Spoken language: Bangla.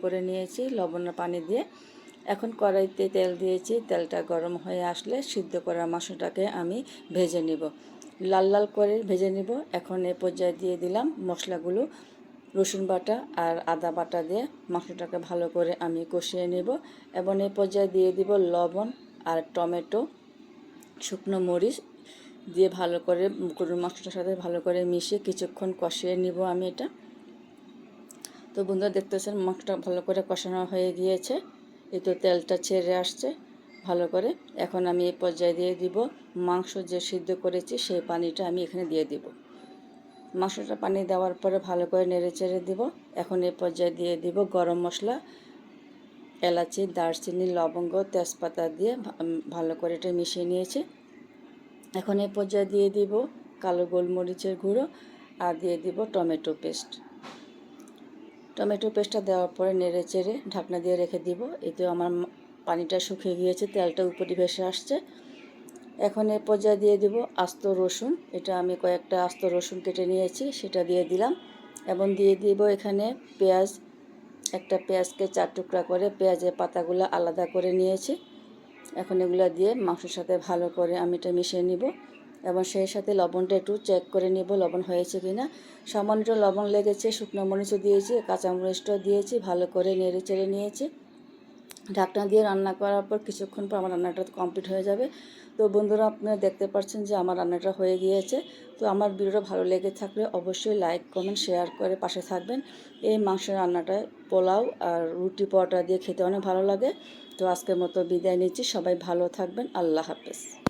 করে নিয়েছি লবণ পানি দিয়ে। এখন কড়াইতে তেল দিয়েছি, তেলটা গরম হয়ে আসলে সিদ্ধ করা মাংসটাকে আমি ভেজে নিব, লাল লাল করে ভেজে নিব। এখন এই পর্যায়ে দিয়ে দিলাম মশলাগুলো, রসুন বাটা আর আদা বাটা দিয়ে মাংসটাকে ভালো করে আমি কষিয়ে নেব। এবং এই পর্যায়ে দিয়ে দিব লবণ আর টমেটো, শুকনো মরিচ দিয়ে ভালো করে গরুর মাংসটার সাথে ভালো করে মিশিয়ে কিছুক্ষণ কষিয়ে নিব আমি এটা। তো বন্ধুরা দেখতেছেন মাংসটা ভালো করে কষানো হয়ে গিয়েছে, এই তো তেলটা ছেড়ে আসছে ভালো করে। এখন আমি এই পর্যায়ে দিয়ে দিব মাংস যে সিদ্ধ করেছি সেই পানিটা আমি এখানে দিয়ে দিব। মাংসটা পানি দেওয়ার পরে ভালো করে নেড়ে চেড়ে দিব। এখন এই পর্যায়ে দিয়ে দিব গরম মশলা, এলাচি, দারচিনি, লবঙ্গ, তেজপাতা দিয়ে ভালো করে এটা মিশিয়ে নিয়েছি। এখন এই পর্যায়ে দিয়ে দিব কালো গোলমরিচের গুঁড়ো আর দিয়ে দিব টমেটো পেস্ট। টমেটো পেস্টটা দেওয়ার পরে নেড়ে চেড়ে ঢাকনা দিয়ে রেখে দিব। এতে আমার পানিটা শুকিয়ে গিয়েছে, তেলটা উপরে ভেসে আসছে। এখন এই পর্যায়ে দিয়ে দিব আস্ত রসুন, এটা আমি কয়েকটা আস্ত রসুন কেটে নিয়েছি সেটা দিয়ে দিলাম। এবং দিয়ে দিব এখানে পেঁয়াজ, একটা পেঁয়াজকে 4 টুকরা করে পেঁয়াজের পাতাগুলো আলাদা করে নিয়েছি। এখন এগুলো দিয়ে মাংসের সাথে ভালো করে আমি এটা মিশিয়ে নিব এবং সেই সাথে লবণটা একটু চেক করে নিব লবণ হয়েছে কিনা। সামান্য লবণ লেগেছে, শুকনো মরিচও দিয়েছি, কাঁচামরিচটাও দিয়েছি, ভালো করে নেড়ে চেড়ে নিয়েছি। ঢাকনা দিয়ে রান্না করার পর কিছুক্ষণ পর আমার রান্নাটা কমপ্লিট হয়ে যাবে। তো বন্ধুরা আপনারা দেখতে পাচ্ছেন যে আমার রান্নাটা হয়ে গিয়েছে। তো আমার ভিডিওটা ভালো লেগে থাকলে অবশ্যই লাইক, কমেন্ট, শেয়ার করে পাশে থাকবেন। এই মাংসের রান্নাটা পোলাও আর রুটি পরোটা দিয়ে খেতে অনেক ভালো লাগে। তো আজকের মতো বিদায় নিচ্ছি, সবাই ভালো থাকবেন, আল্লাহ হাফেজ।